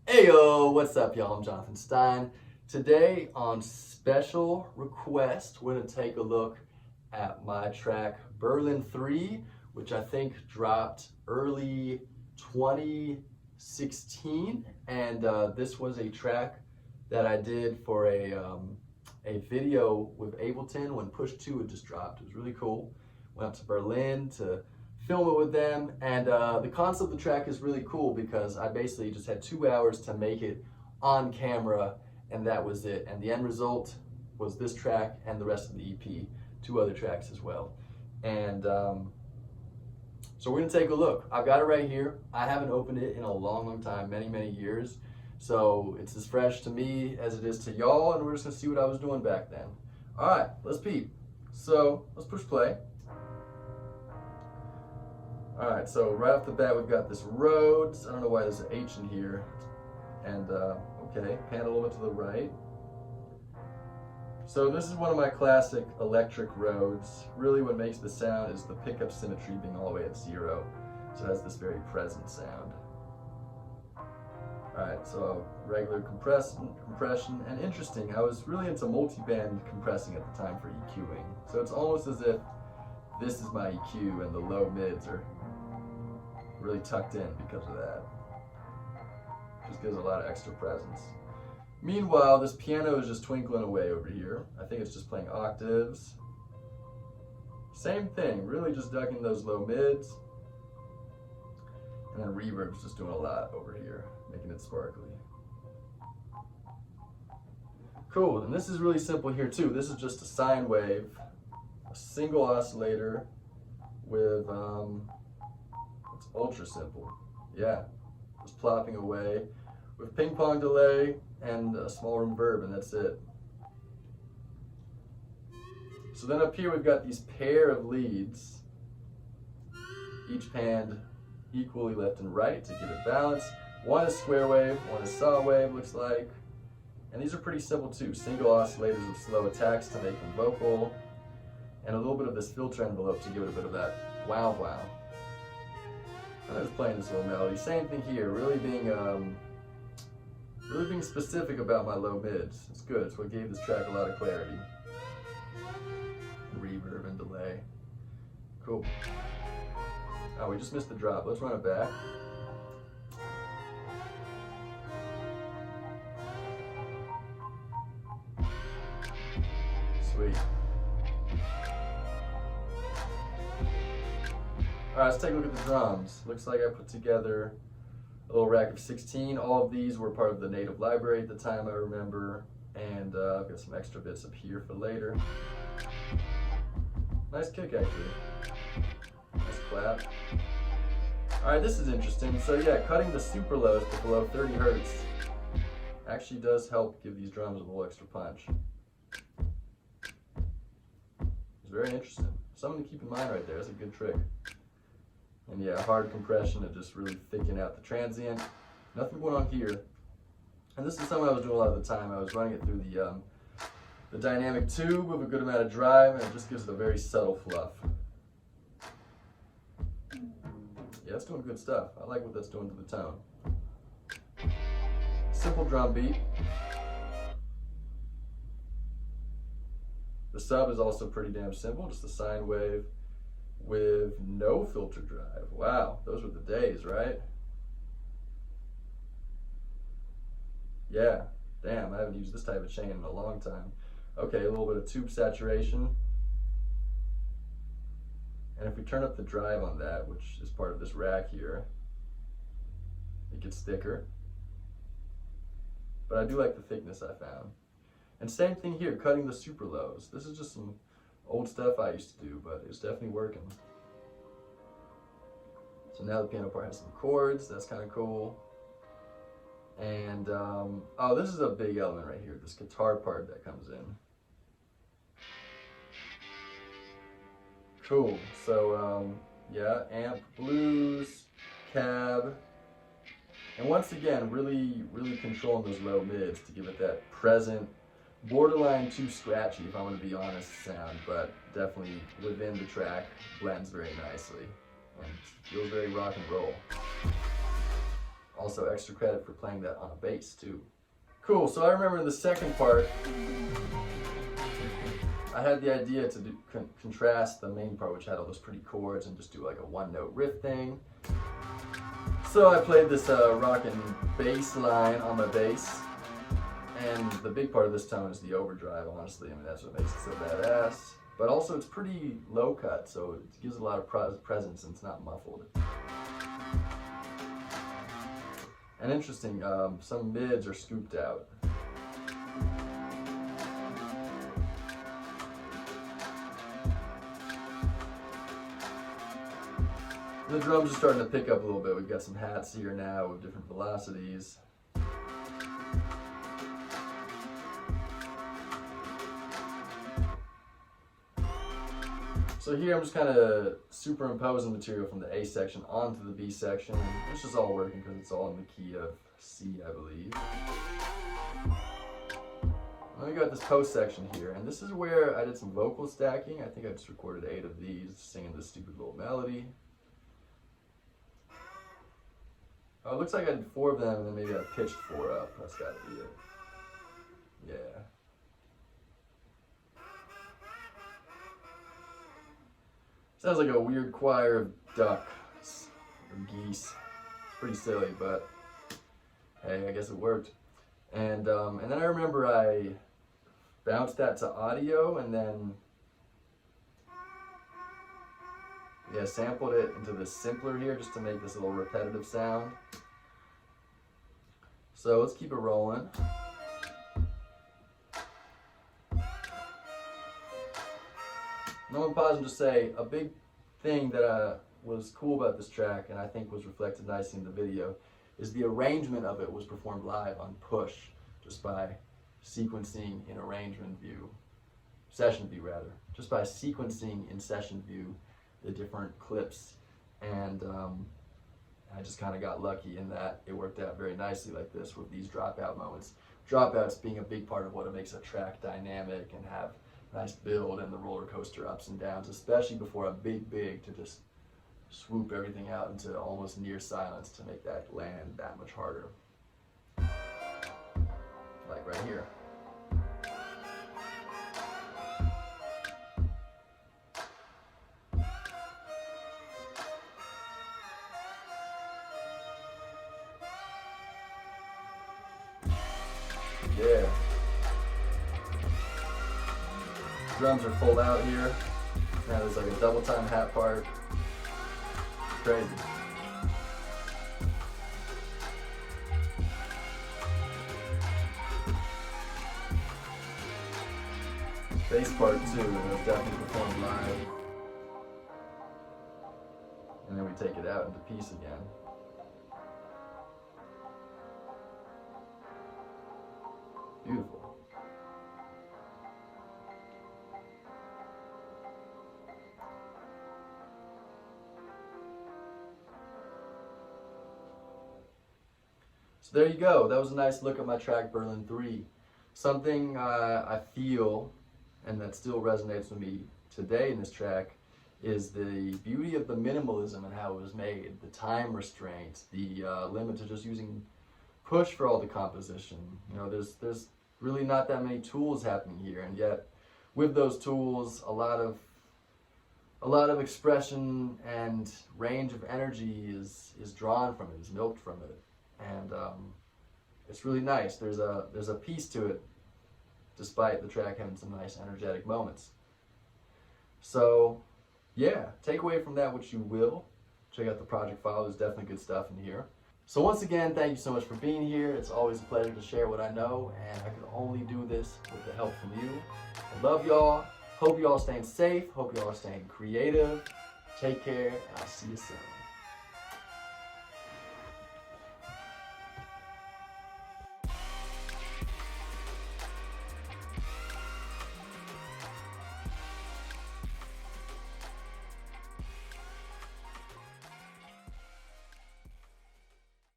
Hey yo, what's up y'all? I'm Jonathan Stein. Today on special request, we're going to take a look at my track Berlin 3, which I think dropped early 2016. And this was a track that I did for a video with Ableton when Push 2 had just dropped. It was really cool. Went up to Berlin to film it with them, and the concept of the track is really cool because I basically just had 2 hours to make it on camera, and that was it. And the end result was this track and the rest of the EP, 2 other tracks as well. And so we're gonna take a look. I've got it right here. I haven't opened it in a long time, many years. So it's as fresh to me as it is to y'all, and we're just gonna see what I was doing back then. All right, let's peep. So let's push play. Alright, so right off the bat we've got this Rhodes. I don't know why there's an H in here. And, okay, pan a little bit to the right. So this is one of my classic electric Rhodes. Really what makes the sound is the pickup symmetry being all the way at 0. So it has this very present sound. Alright, so regular compression, and interesting, I was really into multi-band compressing at the time for EQing. So it's almost as if this is my EQ and the low mids are really tucked in because of that. Just gives a lot of extra presence. Meanwhile, this piano is just twinkling away over here. I think it's just playing octaves. Same thing, really just ducking those low mids. And then reverb's just doing a lot over here, making it sparkly. Cool, and this is really simple here too. This is just a sine wave, a single oscillator with, it's ultra simple. Yeah, just plopping away with ping pong delay and a small reverb, and that's it. So then up here we've got these pair of leads, each panned equally left and right to give it balance. One is square wave, one is saw wave, looks like. And these are pretty simple too. Single oscillators with slow attacks to make them vocal, and a little bit of this filter envelope to give it a bit of that wow wow. And I was playing this little melody. Same thing here, really being specific about my low mids. It's good, it's what gave this track a lot of clarity. Reverb and delay. Cool. Oh, we just missed the drop. Let's run it back. Sweet. Alright, let's take a look at the drums. Looks like I put together a little rack of 16. All of these were part of the native library at the time, I remember. And I've got some extra bits up here for later. Nice kick, actually. Nice clap. Alright, this is interesting. So yeah, cutting the super lows to below 30 hertz actually does help give these drums a little extra punch. It's very interesting. Something to keep in mind right there. That's a good trick. And yeah, hard compression to just really thicken out the transient. Nothing going on here. And this is something I was doing a lot of the time. I was running it through the dynamic tube with a good amount of drive, and it just gives it a very subtle fluff. Yeah, it's doing good stuff. I like what that's doing to the tone. Simple drum beat. The sub is also pretty damn simple, just a sine wave with no filter drive. Wow, those were the days, right? Yeah, damn, I haven't used this type of chain in a long time. Okay, a little bit of tube saturation. And if we turn up the drive on that, which is part of this rack here, it gets thicker. But I do like the thickness I found. And same thing here, cutting the super lows. This is just some old stuff I used to do, but it's definitely working. So now the piano part has some chords, that's kind of cool. And, oh, this is a big element right here, this guitar part that comes in. Cool, so yeah, amp, blues, cab, and once again, really controlling those low mids to give it that present, borderline too scratchy, if I'm going to be honest, sound, but definitely within the track, blends very nicely, and feels very rock and roll. Also extra credit for playing that on a bass too. Cool, so I remember in the second part, I had the idea to contrast the main part, which had all those pretty chords, and just do like a one-note riff thing. So I played this rockin' bass line on my bass, and the big part of this tone is the overdrive, honestly. I mean, that's what makes it so badass. But also it's pretty low cut, so it gives a lot of presence and it's not muffled. And interesting, some mids are scooped out. The drums are starting to pick up a little bit. We've got some hats here now with different velocities. So here I'm just kind of superimposing material from the A section onto the B section. And this is all working because it's all in the key of C, I believe. Then we got this post section here, and this is where I did some vocal stacking. I think I just recorded 8 of these, singing this stupid little melody. Oh, it looks like I did 4 of them, and then maybe I pitched 4 up. That's gotta be it. Yeah. Sounds like a weird choir of ducks or geese. It's pretty silly, but hey, I guess it worked. And then I remember I bounced that to audio, and then sampled it into the simpler here just to make this little repetitive sound. So let's keep it rolling. I'm going to pause and just say a big thing that was cool about this track, and I think was reflected nicely in the video, is the arrangement of it was performed live on push, just by sequencing in arrangement view, session view rather, just by sequencing in session view the different clips, and I just kind of got lucky in that it worked out very nicely like this with these dropout moments. Dropouts being a big part of what makes a track dynamic and have nice build and the roller coaster ups and downs, especially before a big to just swoop everything out into almost near silence to make that land that much harder. Like right here. Yeah. Drums are full out here. Now there's like a double time hat part. Crazy. Bass part too, was definitely performed live. And then we take it out into piece again. Beautiful. So there you go. That was a nice look at my track Berlin 3. Something I feel, and that still resonates with me today in this track, is the beauty of the minimalism and how it was made, the time restraints, the limit to just using push for all the composition. You know, there's really not that many tools happening here, and yet with those tools, a lot of expression and range of energy is drawn from it, is milked from it, and it's really nice. There's a piece to it, despite the track having some nice energetic moments. So yeah, take away from that what you will. Check out the project file. There's definitely good stuff in here. So once again, thank you so much for being here. It's always a pleasure to share what I know, and I can only do this with the help from you. I love y'all. Hope y'all staying safe. Hope y'all are staying creative. Take care, and I'll see you soon.